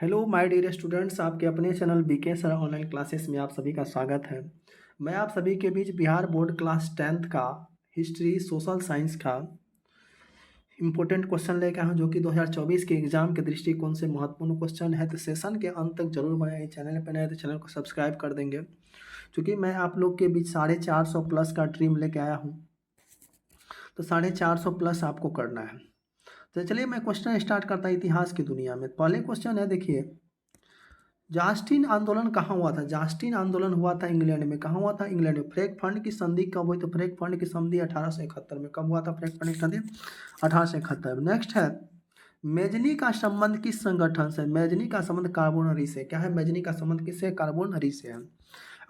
Hello my dear students, आपके अपने channel B K sir online classes में आप सभी का स्वागत है। मैं आप सभी के बीच बिहार बोर्ड क्लास 10th का हिस्ट्री सोशल साइंस का इम्पोर्टेंट क्वेश्चन लेकर आया हूँ, जो कि 2024 के एग्जाम के दृष्टिकोण से महत्वपूर्ण क्वेश्चन है। तो सेशन के अंत तक जरूर बनाए। चैनल पर नए तो चैनल को सब्सक्राइब कर देंगे, क्योंकि मैं आप लोग के बीच 450 प्लस का ड्रीम लेके आया हूँ। तो 450 प्लस आपको करना है। तो चलिए मैं क्वेश्चन स्टार्ट करता हूँ इतिहास की दुनिया में। पहले क्वेश्चन है, देखिए, जास्टिन आंदोलन कहाँ हुआ था? जास्टिन आंदोलन हुआ था इंग्लैंड में। कहाँ हुआ था? इंग्लैंड में। फ्रैंक फंड की संधि कब हुई? तो फ्रैंक फंड की संधि 1871 में। कब हुआ था फ्रैंक फंड की संधि? 1871। नेक्स्ट है, मेजनी का संबंध किस संगठन से? मेजनी का संबंध कार्बोनरी से। क्या है? मेजनी का संबंध किससे? कार्बोनरी से है।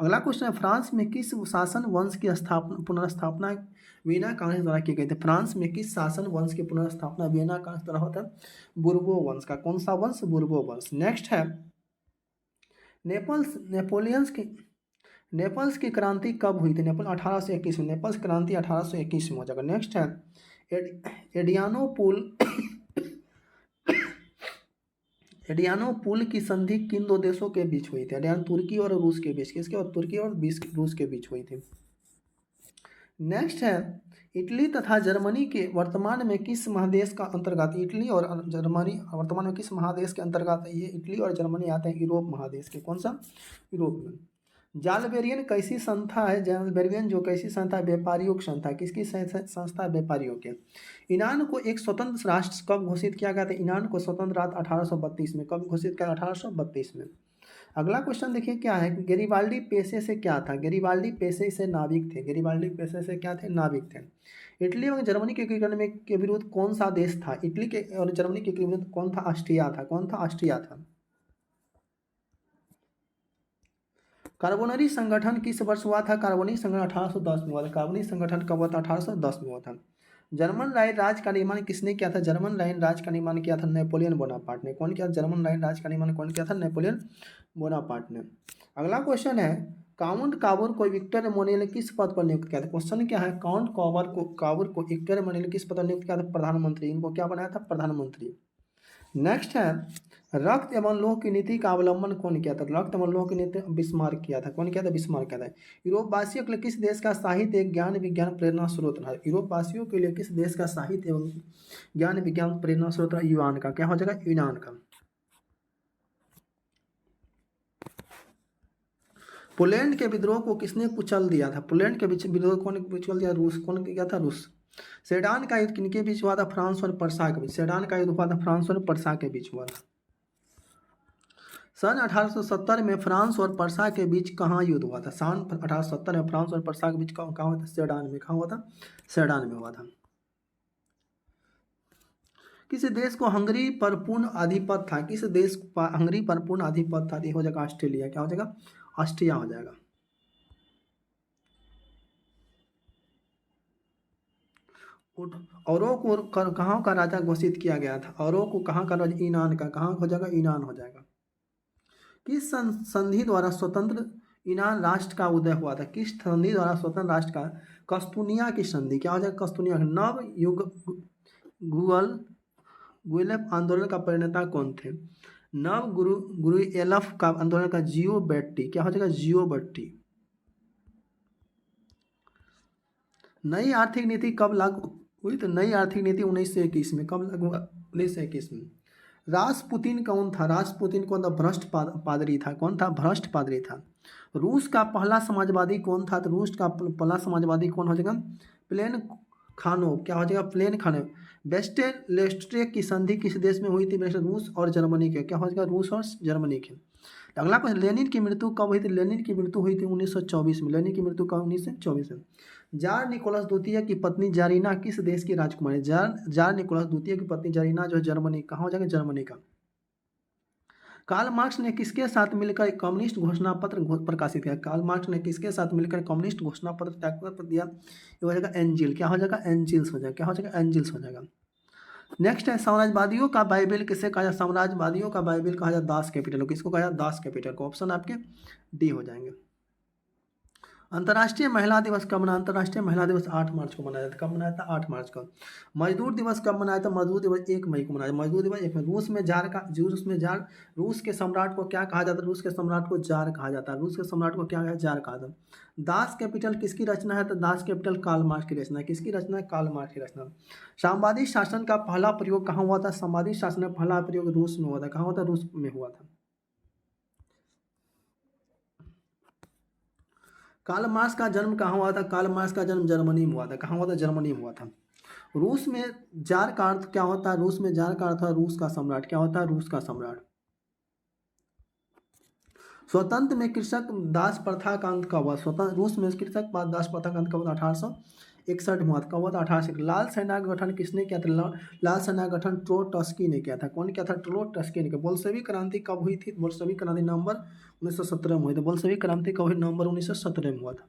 अगला क्वेश्चन है, फ्रांस में किस शासन वंश की स्थापना पुनर्स्थापना वियना कांग्रेस द्वारा की गई थी? फ्रांस में किस शासन वंश की पुनर्स्थापना वियना कांग्रेस द्वारा होता है? बुर्बो वंश का। कौन सा वंश? बुर्बो वंश। नेक्स्ट है, नेपल्स की क्रांति कब हुई थी? नेपल 1821 में। नेपल्स क्रांति 1821 में हो जाएगा। नेक्स्ट है, एडियानोपुल एडियानोपुल की संधि किन दो देशों के बीच हुई थी? एडियानो तुर्की और रूस के बीच। किसके? और तुर्की और रूस के बीच हुई थी। नेक्स्ट है, इटली तथा जर्मनी के वर्तमान में किस महादेश का अंतर्गत? इटली और जर्मनी वर्तमान में किस महादेश के अंतर्गत है? ये इटली और जर्मनी आते हैं यूरोप महादेश के। कौन सा? यूरोप में। जालबेरियन कैसी संस्था है? जालबेरियन जो कैसी संस्था है? व्यापारियों की संस्था। किसकी संस्था है? व्यापारियों के। ईरान को एक स्वतंत्र राष्ट्र कब घोषित किया गया था? ईरान को स्वतंत्र राष्ट्र 1832 में। कब घोषित किया? 1832 में। अगला क्वेश्चन देखिए क्या है, गेरिबाल्डी पेशे से क्या था? गेरिबाल्डी पेशे से नाविक थे। गेरिबाल्डी पेशे से क्या थे? नाविक थे। इटली और जर्मनी के एकीकरण में के विरुद्ध कौन सा देश था? इटली के और जर्मनी के विरुद्ध कौन था? ऑस्ट्रिया था। कौन था? ऑस्ट्रिया था। कार्बोनरी संगठन किस वर्ष हुआ था? कार्बोनरी संगठन 1810 में हुआ था। कार्बोनरी संगठन कब हुआ था? 1810 में हुआ था। जर्मन लाइन राज का निर्माण किसने किया था? जर्मन लाइन राज का निर्माण किया था नेपोलियन बोनापार्ट ने। कौन किया? जर्मन लाइन राज का निर्माण कौन किया था? नेपोलियन बोनापार्ट ने। अगला क्वेश्चन है, काउंट काबूर को विक्टर एमैनुअल ने किस पद पर नियुक्त किया था? क्वेश्चन क्या है, काउंट काबूर को विक्टर एमैनुअल ने किस पद पर नियुक्त किया था? प्रधानमंत्री। इनको क्या बनाया था? प्रधानमंत्री। नेक्स्ट है, रक्त एवं लोह की नीति का अवलंबन कौन किया था? रक्त एवं लोह की नीति बिस्मार्क किया था। कौन किया था? बिस्मार्क किया था। यूरोप वासियों के लिए किस देश का साहित्य एक ज्ञान विज्ञान प्रेरणा स्रोत रहा? यूरोप वासियों के लिए किस देश का साहित्य एवं ज्ञान विज्ञान प्रेरणा स्रोत रहा? यूनान का। क्या हो जाएगा? यूनान का। पोलैंड के विद्रोह को किसने कुचल दिया था? पोलैंड के विद्रोह को कौन कुचल दिया? रूस। कौन किया था? रूस। सेडान का युद्ध किनके बीच हुआ था? फ्रांस और पर्सा के बीच। सेडान का युद्ध हुआ था फ्रांस और पर्सा के बीच हुआ था। सन 1870 में फ्रांस और पर्सा के बीच कहाँ युद्ध हुआ था? सन 1870 में फ्रांस और पर्सा के बीच कहाँ हुआ था? सेडान में। कहाँ हुआ था? सेडान में हुआ था। किस देश को हंगरी पर पूर्ण आधिपत्य था? किस देश पर हंगरी पर पूर्ण आधिपत्य था? ये हो जाएगा ऑस्ट्रेलिया। क्या हो जाएगा? ऑस्ट्रिया हो जाएगा। औरों को कहाँ का राजा घोषित किया गया था? औरों को कहाँ का राजा? ईरान का। कहाँ हो जाएगा? ईरान हो जाएगा। किस संधि द्वारा स्वतंत्र ईरान राष्ट्र का उदय हुआ था? किस संधि द्वारा स्वतंत्र राष्ट्र का? कस्तूनिया की संधि। क्या हो जाएगा? कस्तूनिया। नव युग गुगल गुएलेफ आंदोलन का प्रणेता कौन थे? नव गुरुएलफ का आंदोलन का जियो बैट्टी। क्या हो जाएगा? जियो बैट्टी। नई आर्थिक नीति कब लागू हुई? तो नई आर्थिक नीति 1921 में। कब लागू हुआ? 1921 में। रासपुतिन कौन था? रासपुतिन कौन था? भ्रष्ट पादरी था। कौन था? भ्रष्ट पादरी था। रूस का पहला समाजवादी कौन था? तो रूस का पहला समाजवादी कौन हो जाएगा? प्लेन खानो। क्या हो जाएगा? प्लेन खानो। वेस्टरलेस्ट्रेक की संधि किस देश में हुई थी? रूस और जर्मनी के। क्या हो जाएगा? रूस और जर्मनी के। तो अगला क्वेश्चन, लेनिन की मृत्यु कब हुई थी? लेनिन की मृत्यु हुई थी 1924 में। लेनिन की मृत्यु कब? 1924 में। जार निकोलस द्वितीय की पत्नी जारीना किस देश की राजकुमारी? जार निकोलस द्वितीय की पत्नी जारीना जो जर्मनी। कहाँ हो जाएगा? जर्मनी का। कार्ल मार्क्स ने किसके साथ मिलकर कम्युनिस्ट घोषणा पत्र प्रकाशित किया? कार्ल मार्क्स ने किसके साथ मिलकर कम्युनिस्ट घोषणा पत्र दिया? ये हो जाएगा एंजिल। क्या हो जाएगा? एंजिल्स हो जाएगा। क्या हो जाएगा? एंजिल्स हो जाएगा। नेक्स्ट है, साम्राज्यवादियों का बाइबल किसे कहा जाता? साम्राज्यवादियों का बाइबल कहा जाता दास कैपिटल। किसको कहा जाता? दास कैपिटल को। ऑप्शन आपके डी हो जाएंगे। अंतर्राष्ट्रीय महिला दिवस कब मना अंतर्राष्ट्रीय महिला दिवस 8 मार्च को मनाया जाता है। कब मनाया था? 8 मार्च को। मजदूर दिवस कब मनाया था? मजदूर दिवस 1 मई को मनाया। मजदूर दिवस 1 मई। रूस के सम्राट को क्या कहा जाता है? रूस के सम्राट को जार कहा जाता है। रूस के सम्राट को क्या है? जार कहा जाता है। दास कैपिटल किसकी रचना है? तो दास कैपिटल कार्ल मार्क्स की रचना है। किसकी रचना है? कार्ल मार्क्स की रचना। साम्राज्यवादी शासन का पहला प्रयोग कहाँ हुआ था? साम्राज्यवादी शासन का पहला प्रयोग रूस में हुआ था। कहाँ हुआ था? रूस में हुआ था। कार्ल मार्क्स का जन्म कहाँ हुआ था? कार्ल मार्क्स का जन्म जर्मनी में हुआ था। कहाँ हुआ था? जर्मनी में हुआ था। रूस में जार का अर्थ क्या होता है? रूस में जार का अर्थ है रूस का सम्राट। क्या होता है? रूस का सम्राट। स्वतंत्र में कृषक दास प्रथा का अंत कब हुआ? स्वतंत्र रूस में कृषक दास प्रथा का अंत कब हुआ? 1861 में हुआ था। कब हुआ था? 1861। लाल सेना का गठन किसने किया था? लाल सेना का गठन ट्रोट्स्की ने किया था। कौन किया था? ट्रोट्स्की ने किया। बोल्शेविक क्रांति कब हुई थी? बोल्शेविक क्रांति नवंबर 1917 में हुई थी। बोल्शेविक क्रांति कब हुई? नवंबर 1917 में हुआ था।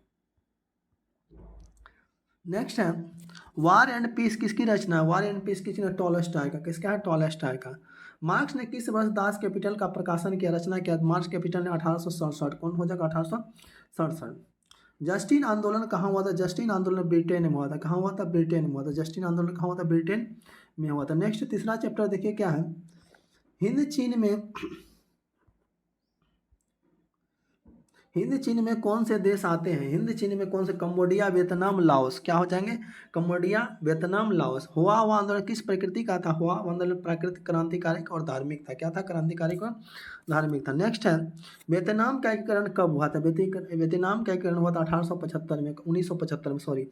नेक्स्ट है वार एंड पीस किसकी रचना है? वार एंड पीस किसकी? टॉलस्टॉय का। किसका है? टॉलस्टॉय का। मार्क्स ने किस वर्ष दास कैपिटल का प्रकाशन किया? रचना किया? मार्क्स कैपिटल ने 1867। कौन हो जाएगा? 1867। जस्टिन आंदोलन कहाँ हुआ था? जस्टिन आंदोलन ब्रिटेन में हुआ था। कहाँ हुआ था? ब्रिटेन में हुआ था। जस्टिन आंदोलन कहाँ हुआ था? ब्रिटेन में हुआ था। नेक्स्ट तीसरा चैप्टर देखिए क्या है। हिंद चीन में कौन से देश आते हैं? हिंद चीन में कौन से? Cambodia, Vietnam, Laos. क्या हो जाएंगे? Cambodia, Vietnam, Laos. हुआ आंदोलन किस प्रकृति का था? हुआ आंदोलन प्राकृतिक, क्रांतिकारिक और धार्मिक था। क्या था? क्रांतिकारिक और धार्मिक था। नेक्स्ट है वियतनाम का एकीकरण कब हुआ था? वियतनाम का एकीकरण हुआ था 1875 में, 1975 में, सॉरी।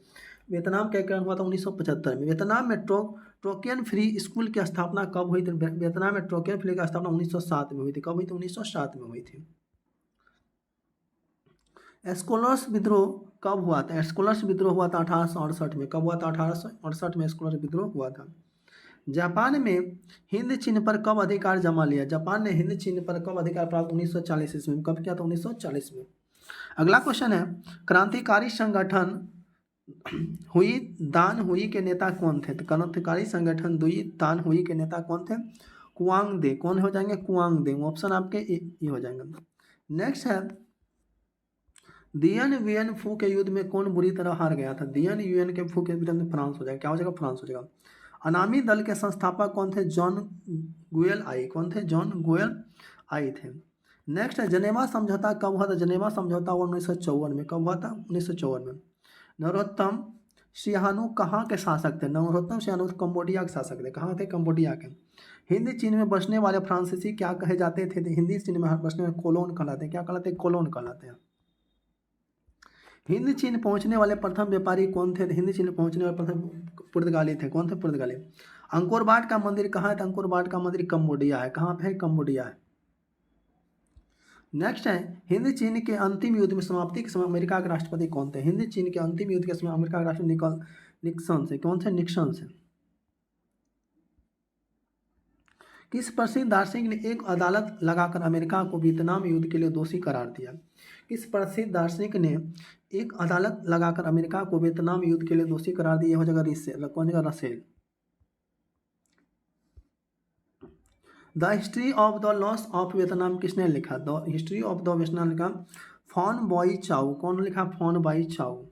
वियतनाम का एकीकरण हुआ था 1975 में। वियतनाम में ट्रोकियन फ्री स्कूल की स्थापना कब हुई थी? वियतनाम में ट्रोकियन फ्री की स्थापना 1907 में हुई थी। कब हुई थी? 1907 में हुई थी। एस्कोलर्स विद्रोह कब हुआ था? एस्कोलर्स विद्रोह हुआ था 1868 में। कब हुआ था? 1868 में एस्कोलर्स विद्रोह हुआ था। जापान में हिंद चीन पर कब अधिकार जमा लिया? जापान ने हिंद चीन पर कब अधिकार प्राप्त? 1940 ईस्वी में। कब किया था? 1940 में। अगला क्वेश्चन है क्रांतिकारी संगठन हुई दान हुई के नेता कौन थे? तो क्रांतिकारी संगठन दुई दान हुई के नेता कौन थे? कुआंग दे। कौन हो जाएंगे? कुआंग दे। ऑप्शन आपके ये हो जाएंगे। नेक्स्ट है दियन वियन फू के युद्ध में कौन बुरी तरह हार गया था? दियन युएन के फू के युद्ध में फ्रांस हो जाएगा। क्या हो जाएगा? फ्रांस हो जाएगा। अनामी दल के संस्थापक कौन थे? जॉन गुएल आई। कौन थे? जॉन गुएल आई थे। नेक्स्ट है जनेवा समझौता कब हुआ था? जनेवा समझौता हुआ 1954 में। कब हुआ था? 1954 में। नरोत्तम सिहानु कहाँ के शासक थे? नरोत्तम सिहानु कंबोडिया के शासक थे। कहाँ थे? कंबोडिया के। हिंदी चीन में बसने वाले फ्रांसीसी क्या कहे जाते थे? हिंदी चीन में बसने वाले कोलोन कहलाते हैं। क्या कहलाते हैं? कोलोन कहलाते हैं। हिंद चीन पहुंचने वाले प्रथम व्यापारी कौन थे? हिंद चीन पहुंचने वाले प्रथम पुर्तगाली थे। कौन थे? पुर्तगाली। अंकोर वाट का मंदिर कहाँ है? अंकोर वाट का मंदिर कंबोडिया है। कहाँ पे है? कंबोडिया है। नेक्स्ट है हिंद चीन के अंतिम युद्ध में समाप्ति के समय अमेरिका के राष्ट्रपति कौन थे? हिंद चीन के अंतिम युद्ध के समय अमेरिका के राष्ट्रपति निक्सन से। कौन थे? निक्सन से। किस प्रसिद्ध दार्शनिक ने एक अदालत लगाकर अमेरिका को वियतनाम युद्ध के लिए दोषी करार दिया? किस प्रसिद्ध दार्शनिक ने एक अदालत लगाकर अमेरिका को वियतनाम युद्ध के लिए दोषी करार दिया? हो जाएगा रसेल। कौन जगह? Russell. The history of the loss of Vietnam किसने लिखा? The history of the Vietnam लिखा फॉन बॉय चाउ। कौन लिखा? फॉन बॉय चाउ।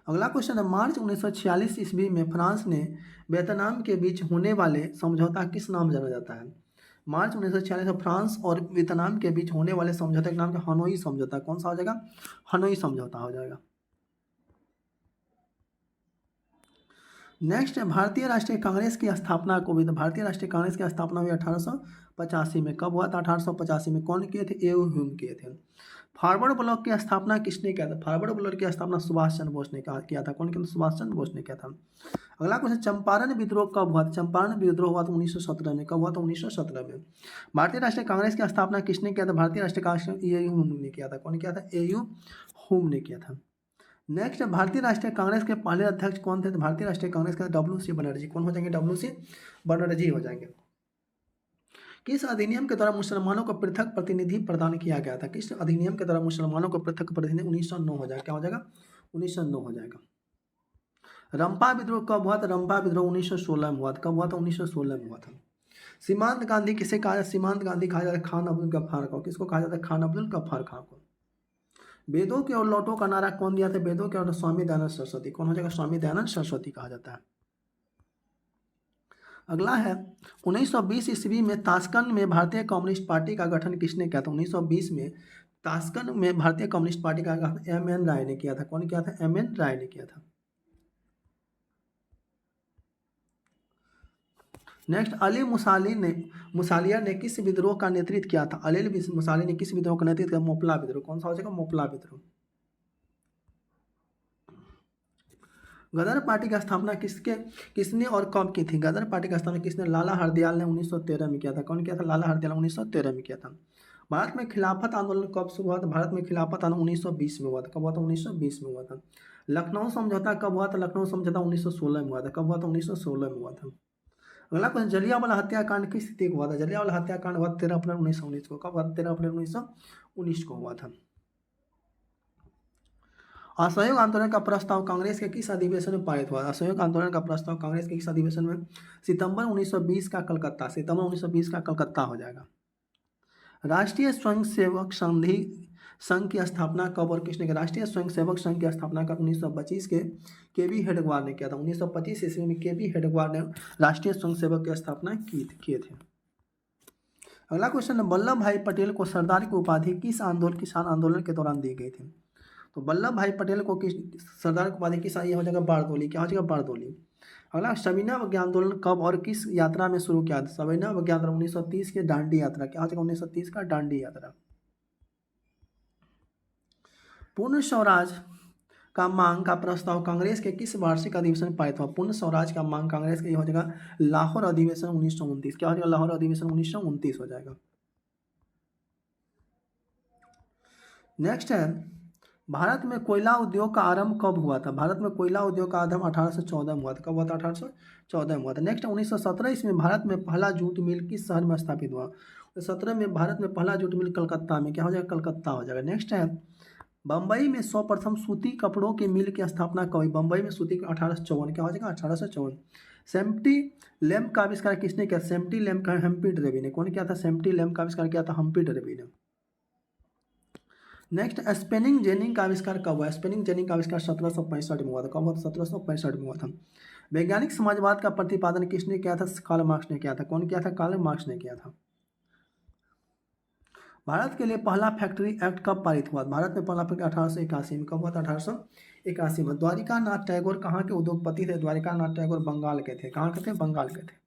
अगला क्वेश्चन है मार्च 1946 ईस्वी में फ्रांस ने वियतनाम के बीच होने वाले समझौता किस नाम जाना जाता है? मार्च 1946 में फ्रांस और वियतनाम के बीच होने वाले समझौते का नाम है हनोई समझौता। कौन सा हो जाएगा? हनोई समझौता हो जाएगा। नेक्स्ट है भारतीय राष्ट्रीय कांग्रेस की स्थापना को भी भारतीय राष्ट्रीय कांग्रेस की स्थापना हुई 1885 में। कब हुआ था? 1885 में। कौन किए थे? ए.यू. ह्यूम किए थे। फॉरवर्ड ब्लॉक की स्थापना किसने किया था? फॉरवर्ड ब्लॉक की स्थापना सुभाष चंद्र बोस ने किया था। कौन किया? सुभाष चंद्र बोस ने किया था। अगला क्वेश्चन चंपारण विद्रोह कब हुआ था? चंपारण विद्रोह हुआ था 1917 में। कब हुआ था? 1917 में। भारतीय राष्ट्रीय कांग्रेस की स्थापना किसने किया था? भारतीय राष्ट्रीय कांग्रेस ए.यू. ह्यूम ने किया था। कौन किया था? ए.यू. ह्यूम ने किया था। नेक्स्ट भारतीय राष्ट्रीय कांग्रेस के पहले अध्यक्ष कौन थे? तो भारतीय राष्ट्रीय कांग्रेस के डब्ल्यू.सी. बनर्जी। कौन हो जाएंगे? डब्ल्यू.सी. बनर्जी हो जाएंगे। किस अधिनियम के द्वारा मुसलमानों को पृथक प्रतिनिधि प्रदान किया गया था? किस अधिनियम के द्वारा मुसलमानों को पृथक प्रतिनिधि? 1909 हो जाएगा। क्या हो जाएगा? 1909 हो जाएगा। रंपा विद्रोह कब हुआ था? रंपा विद्रोह 1916 में हुआ था। कब हुआ था? 1916 में हुआ था। सीमांत गांधी किसे कहा जाता है? सीमांत गांधी कहा जाता है खान अब्दुल गफ्फार को। किसको कहा जाता है? खान अब्दुल गफ्फार खान को। वेदों के और लौटों का नारा कौन दिया था? वेदों के और स्वामी दयानंद सरस्वती। कौन हो जाएगा? स्वामी दयानंद सरस्वती कहा जाता है। अगला है 1920 ईस्वी में ताशकंद में भारतीय कम्युनिस्ट पार्टी का गठन किसने किया था? 1920 में ताशकंद में भारतीय कम्युनिस्ट पार्टी का गठन एम.एन. राय ने किया था। कौन किया था? एम.एन. राय ने किया था। नेक्स्ट, अली मुसालिया ने किस विद्रोह का नेतृत्व किया था? अली मुसाली ने किस विद्रोह का नेतृत्व किया? मोपला विद्रोह। कौन सा हो जाएगा? मोपला विद्रोह। गदर पार्टी की स्थापना किसने और कब की थी? गदर पार्टी की स्थापना किसने? लाला हरदयाल ने 1913 में किया था। कौन किया था? लाला हरदयाल 1913 में किया था। भारत में खिलाफत आंदोलन कब शुरू हुआ था? भारत में खिलाफत आंदोलन 1920 में हुआ था। कब हुआ था? 1920 में हुआ था। लखनऊ समझौता कब हुआ था? लखनऊ समझौता 1916 में हुआ था। कब हुआ था? 1916 में हुआ था। अगला क्वेश्चन, जलियांवाला हत्याकांड किस तिथि को हुआ था? जलियांवाला हत्याकांड हुआ 13 अप्रैल 1919 को। कब हुआ? 13 अप्रैल 1919 को हुआ था। असहयोग आंदोलन का प्रस्ताव कांग्रेस के किस अधिवेशन में पारित हुआ? असहयोग आंदोलन का प्रस्ताव कांग्रेस के किस अधिवेशन में? सितंबर 1920 का कलकत्ता। सितंबर 1920 का कलकत्ता हो जाएगा। राष्ट्रीय स्वयंसेवक संघ की स्थापना कब और किसने की? राष्ट्रीय स्वयंसेवक संघ की स्थापना कब? 1925 के वी हेडगवार ने किया था। 1925 ईस्वी में के वी हेडगवार ने राष्ट्रीय स्वयंसेवक की स्थापना किए थे। अगला क्वेश्चन है, वल्लभ भाई पटेल को सरदार की उपाधि किसान आंदोलन के दौरान दी गई थी? तो वल्लभ भाई पटेल को किस सरदार की उपाधि किस? ये हो जाएगा बारदोली। क्या हो जाएगा? बारदोली। अगला, सविनय अवज्ञा आंदोलन कब और किस यात्रा में शुरू किया था? सविनय अवज्ञा आंदोलन 1930 के दांडी यात्रा। क्या हो जाएगा? 1930 का दांडी यात्रा। पूर्ण स्वराज का मांग का प्रस्ताव कांग्रेस के किस वार्षिक अधिवेशन में पारित हुआ? पूर्ण स्वराज का मांग कांग्रेस के, ये हो जाएगा लाहौर अधिवेशन 1929। क्या हो जाएगा? लाहौर अधिवेशन 1929 हो जाएगा। नेक्स्ट है, भारत में कोयला उद्योग का आरंभ कब हुआ था? भारत में कोयला उद्योग का आरंभ 1814 में हुआ था। कब हुआ था? 1814 में हुआ था। नेक्स्ट, 1917 ईस्वी में भारत में पहला जूट मिल किस शहर में स्थापित हुआ? 17 में भारत में पहला जूट मिल कलकत्ता में। क्या हो जाएगा? कलकत्ता हो जाएगा। नेक्स्ट है, बम्बई में सर्वप्रथम सूती कपड़ों के मिल की स्थापना कब हुई? बम्बई में सूती 1854। क्या हो जाएगा? 1854। सेम्प्टी लैम्प का आविष्कार किसने किया? सेम्प्टी लैम्प का हम्फ्री डेवी ने। कौन किया था? सेम्प्टी लैम्प का आविष्कार किया था हम्फ्री डेवी ने। नेक्स्ट, स्पेनिंग जेनिंग का आविष्कार कब हुआ? स्पेनिंग जेनिंग का आविष्कार 1765 में हुआ था। कब हुआ था? 1765 में हुआ था। वैज्ञानिक समाजवाद का प्रतिपादन किसने किया था? कार्ल मार्क्स ने किया था। कौन किया था? कार्ल मार्क्स ने किया था। भारत के लिए पहला फैक्ट्री एक्ट कब पारित हुआ? भारत में पहला फैक्ट्री 1881 में। कब हुआ था? 1881 में। द्वारिका नाथ टैगोर कहाँ के उद्योगपति थे? द्वारिका नाथ टैगोर बंगाल के थे। कहाँ के थे? बंगाल के थे।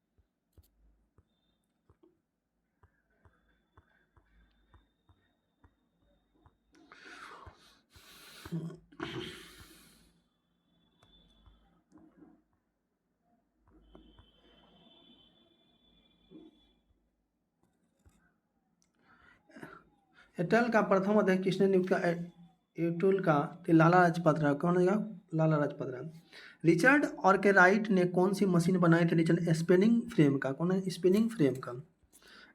एयरटेल का प्रथम अध्यक्ष किसने नियुक्त किया? एयरटेल का लाला लाजपत राय। कौन होगा? लाला लाजपत राय। रिचर्ड आर्कराइट ने कौन सी मशीन बनाई थी? रिचर्ड स्पिनिंग फ्रेम का। कौन है? स्पिनिंग फ्रेम का।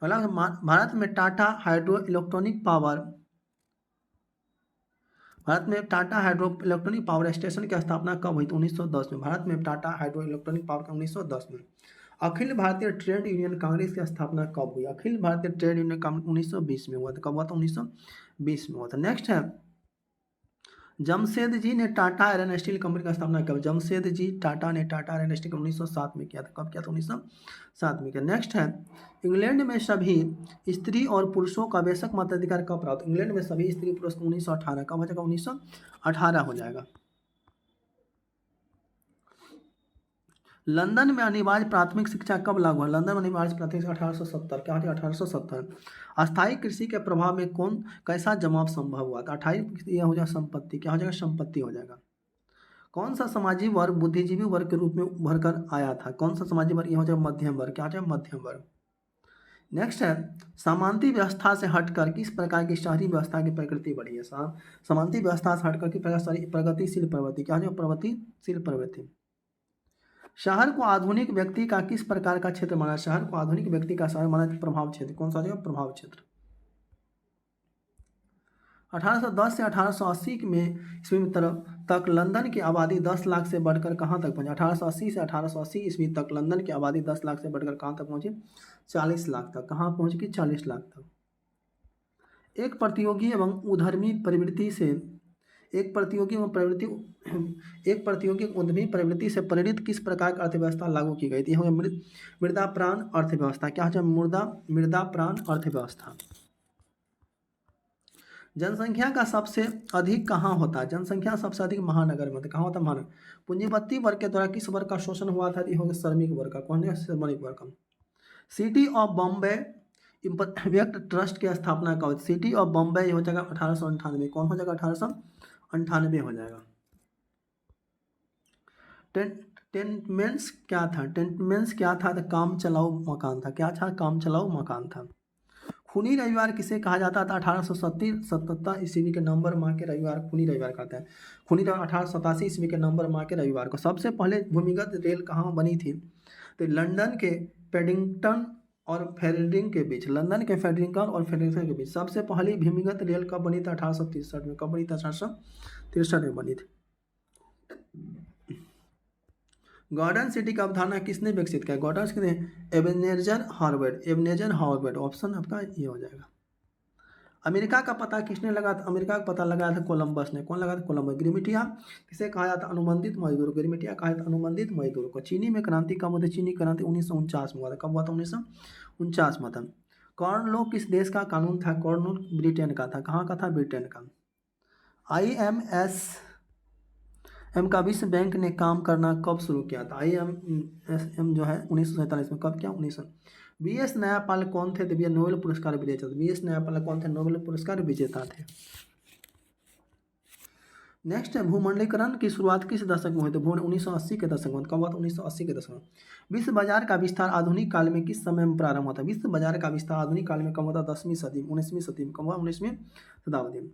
अगला, भारत में Tata hydro electronic power station की स्थापना कब हुई? 1910 में। भारत में टाटा हाइड्रो इलेक्ट्रॉनिक पावर 1910 में। अखिल भारतीय ट्रेड यूनियन कांग्रेस की स्थापना कब हुई? अखिल भारतीय ट्रेड यूनियन कांग्रेस 1920 में हुआ था। कब हुआ था? 1920 में हुआ था। नेक्स्ट है, जमशेदजी ने टाटा आयरन स्टील कंपनी का स्थापना कब? जमशेदजी टाटा ने टाटा आयरन स्टील 1907 में किया था। कब किया था? 1907 में किया। नेक्स्ट है, इंग्लैंड में सभी स्त्री और पुरुषों का बेशक मताधिकार कब प्राप्त? इंग्लैंड में सभी स्त्री पुरुष को 1918। कब हो जाएगा? 1918 हो जाएगा। लंदन में अनिवार्य प्राथमिक शिक्षा कब लागू हुआ? लंदन में अनिवार्य प्राथमिक शिक्षा 1870। क्या होती है? 1870। अस्थायी कृषि के प्रभाव में कैसा जमाव संभव हुआ था? यह हो जाएगा संपत्ति। क्या हो जाएगा? संपत्ति हो जाएगा। कौन सा सामाजिक वर्ग बुद्धिजीवी वर्ग के रूप में उभर कर आया था? कौन सा सामाजिक वर्ग? यह हो जाएगा मध्यम वर्ग। क्या हो जाएगा? मध्यम वर्ग। नेक्स्ट है, सामंती व्यवस्था से हटकर किस प्रकार की शहरी व्यवस्था की प्रकृति बढ़ी है? सामंती व्यवस्था से हटकर किस प्रकार की प्रगतिशील प्रवृत्ति? क्या हो जाएगा? प्रगतिशील प्रवृत्ति। शहर को आधुनिक व्यक्ति का किस प्रकार का क्षेत्र माना? शहर को आधुनिक व्यक्ति का शहर माना प्रभाव क्षेत्र। कौन सा जगह? प्रभाव क्षेत्र। 1810 से 1880 में ईस्वी तक लंदन की आबादी 10 लाख से बढ़कर कहाँ तक पहुंची? 1880 से 1880 ईस्वी तक लंदन की आबादी 10 लाख से बढ़कर कहाँ तक पहुंची? 40 लाख तक। कहाँ पहुंच गई? 40 लाख तक। एक प्रतियोगी एवं उधर्मी प्रवृत्ति से एक प्रतियोगी उद्यमी प्रवृत्ति से प्रेरित किस प्रकार की अर्थव्यवस्था लागू की गई थी? मृदा प्राण अर्थव्यवस्था। क्या है? मृदा प्राण अर्थव्यवस्था। जनसंख्या का सबसे अधिक कहाँ होता है? जनसंख्या सबसे अधिक महानगर में होता है। कहाँ होता है? महानगर। पूंजीपति वर्ग के द्वारा किस वर्ग का शोषण हुआ था? ये हो गया श्रमिक वर्ग का। कौन है? श्रमिक वर्ग का। सिटी ऑफ बॉम्बे व्यक्त ट्रस्ट की स्थापना कब हुई? सिटी ऑफ बॉम्बे हो जाएगा 1898। कौन हो जाएगा? 1898 हो जाएगा। टेंटमेंट्स क्या था? टेंटमेंट्स क्या था? तो काम चलाऊ मकान था। क्या था? काम चलाऊ मकान था। खूनी रविवार किसे कहा जाता था? 1877 ईस्वी के नवंबर माह के रविवार खूनी रविवार कहते हैं। खूनी रविवार 1887 ईस्वी के नवंबर माह के रविवार को। सबसे पहले भूमिगत रेल कहाँ बनी थी? तो लंदन के पेडिंगटन और फेडरिंग के बीच। लंदन के फेडरिंगटन और फेडरिंगटन के बीच सबसे पहली भूमिगत रेल कब बनी थी? 1863 में। कब बनी थी? 1863 में बनी थी। गॉर्डन सिटी का अवधारणा किसने विकसित किया? Garden city Ebenezer Howard. Ebenezer Howard option आपका ये हो जाएगा। अमेरिका का पता किसने लगाया था? अमेरिका का पता लगाया था कोलंबस ने। कौन लगाया था? कोलंबस। गिरिमिटिया किसे कहा जाता? अनुबंधित मजदूर। गिरिमिटिया कहा जाता अनुबंधित मजदूर को। चीनी में क्रांति कब हुई? चीनी क्रांति 1949 में हुआ था। कब हुआ था? 1949 में था। कॉर्न लॉ किस देश का कानून था? कॉर्न लॉ ब्रिटेन का था। कहाँ का था? ब्रिटेन का। IMSM का विश्व बैंक ने काम करना कब शुरू किया था? IMSM जो है 1947 में। कब? क्या? 1900। BS न्यायपाल कौन थे? तो नोबेल पुरस्कार विजेता थे। BS न्यायपाल कौन थे? नोबेल पुरस्कार विजेता थे। नेक्स्ट है भूमंडलीकरण की शुरुआत किस दशक में हुई? तो 1980 के दशक में। कब हुआ था? 1980 के दशक में। विश्व बाजार का विस्तार आधुनिक काल में किस समय में प्रारंभ होता है? विश्व बाजार का विस्तार आधुनिक काल में कब होता? 10वीं सदी में। 19वीं सदी में। कब हुआ? 19वीं शताब्दी में।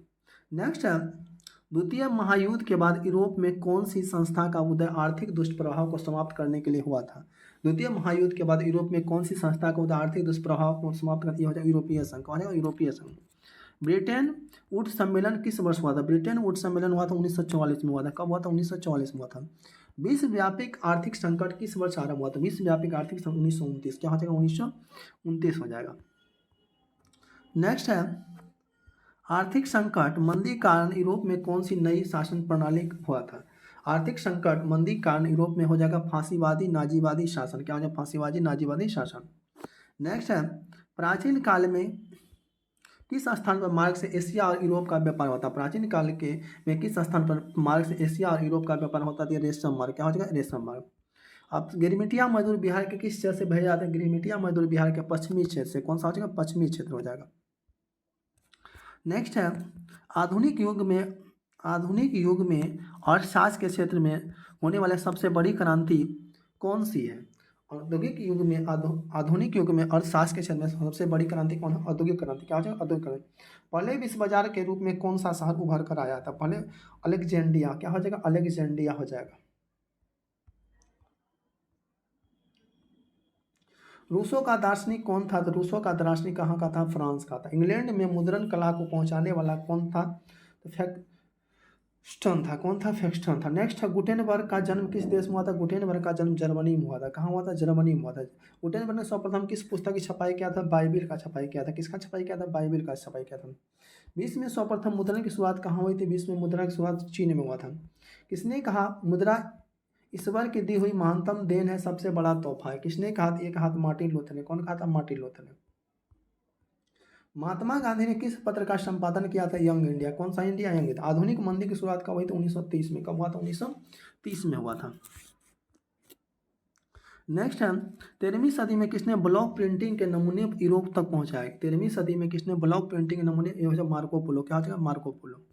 नेक्स्ट है द्वितीय महायुद्ध के बाद यूरोप में कौन सी संस्था का उदय आर्थिक दुष्प्रभाव को समाप्त करने के लिए हुआ था? द्वितीय महायुद्ध के बाद यूरोप में कौन सी संस्था का उदय आर्थिक दुष्प्रभाव को समाप्त करती है? यूरोपीय संघ। कौन है? यूरोपीय संघ। ब्रिटेन वुड्स सम्मेलन किस वर्ष हुआ था? ब्रिटेन वुड्स सम्मेलन हुआ था 1944 में हुआ था। कब हुआ था? 1944 में हुआ था। विश्वव्यापी आर्थिक संकट किस वर्ष आरंभ हुआ था? विश्वव्यापी आर्थिक संकट 1929। क्या हो जाएगा? 1929 हो जाएगा। नेक्स्ट है आर्थिक संकट मंदी कारण यूरोप में कौन सी नई शासन प्रणाली हुआ था? आर्थिक संकट मंदी कारण यूरोप में हो जाएगा फांसीवादी नाजीवादी शासन। क्या हो जाएगा? फांसीवादी नाजीवादी शासन। नेक्स्ट है प्राचीन काल में किस स्थान पर मार्ग से एशिया और यूरोप का व्यापार होता? प्राचीन काल के में किस स्थान पर मार्ग से एशिया और यूरोप का व्यापार होता था? रेशम मार्ग। क्या हो जाएगा? रेशम मार्ग। अब गिरिमिटिया मजदूर बिहार के किस क्षेत्र से भेजे जाते हैं? गिरिमिटिया मजदूर बिहार के पश्चिमी क्षेत्र से। कौन सा हो जाएगा? पश्चिमी क्षेत्र हो जाएगा। नेक्स्ट है आधुनिक युग में अर्थशास्त्र के क्षेत्र में होने वाले सबसे बड़ी क्रांति कौन सी है? औद्योगिक युग में आधुनिक युग में अर्थशास्त्र के क्षेत्र में सबसे बड़ी क्रांति कौन है? औद्योगिक क्रांति। क्या हो जाएगा? औद्योगिक क्रांति। पहले विश्व बाजार के रूप में कौन सा शहर उभर कर आया था? पहले अलेक्जेंड्रिया। क्या हो जाएगा? अलेक्जेंड्रिया हो जाएगा। रूसों का दार्शनिक कौन था? तो रूसों का दार्शनिक कहाँ का था? फ्रांस का था। इंग्लैंड में मुद्रण कला को पहुंचाने वाला कौन था? तो फेक्सटन था। कौन था? फेक्सटन था। नेक्स्ट है गुटेनबर्ग का जन्म किस देश में हुआ था? गुटेनबर्ग का जन्म जर्मनी में हुआ था। कहाँ हुआ था? जर्मनी में हुआ था। गुटेनबर्ग ने सर्वप्रथम किस पुस्तक की छपाई किया था? बाइबिल का छपाई किया था। किसका छपाई किया था? बाइबिल का छपाई किया था। विश्व में सर्वप्रथम मुद्रण की शुरुआत कहाँ हुई थी? विश्व में मुद्रा की शुरुआत चीन में हुआ था। किसने कहा मुद्रा ईश्वर की दी हुई महानतम देन है, सबसे बड़ा तोहफा है? किसने कहा? एक हाथ मार्टिन लूथर ने। कौन कहा था? मार्टिन लूथर ने। महात्मा गांधी ने किस पत्र का संपादन किया था? Young India. कौन सा? India young India. आधुनिक मंदी की शुरुआत कब हुई थी? 1930 में। कब हुआ था? 1930 में हुआ था। नेक्स्ट है 13वीं सदी में किसने ब्लॉक प्रिंटिंग के नमूने यूरोप तक पहुंचाए? 13वीं सदी में किसने ब्लॉक प्रिंटिंग के नमूने? Marco Polo. क्या हो जाएगा? Marco Polo.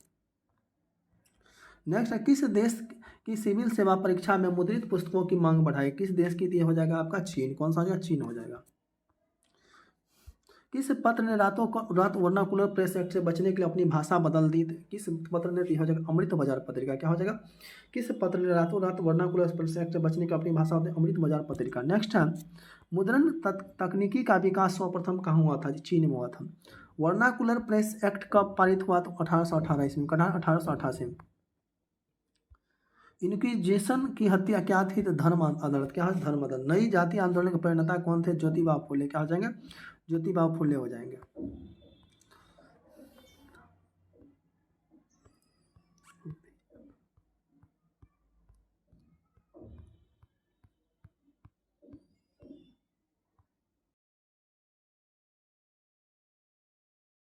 नेक्स्ट है किस देश की सिविल सेवा परीक्षा में मुद्रित पुस्तकों की मांग बढ़ाई? किस देश की? ये हो जाएगा आपका चीन। कौन सा हो जाएगा? चीन हो जाएगा। किस पत्र ने रात वर्नाकुलर प्रेस एक्ट से बचने के लिए अपनी भाषा बदल दी? किस पत्र ने? हो जाएगा अमृत बाजार पत्रिका। क्या हो जाएगा? किस पत्र ने रात वर्नाकुलर प्रेस एक्ट से बचने की अपनी भाषा? अमृत बाजार पत्रिका। नेक्स्ट है मुद्रण तकनीकी का विकास सर्वप्रथम कहाँ हुआ था? चीन में हुआ था। वर्नाकुलर प्रेस एक्ट कब पारित हुआ? तो 1818 ईस्वी में। 1888 में। इंक्विजिशन की हत्या क्या थी? तो धर्म अदालत। क्या है? धर्म अदालत। नई जाति आंदोलन के प्रणेता कौन थे? ज्योतिबा फुले। क्या हो जाएंगे? ज्योतिबा फुले हो जाएंगे।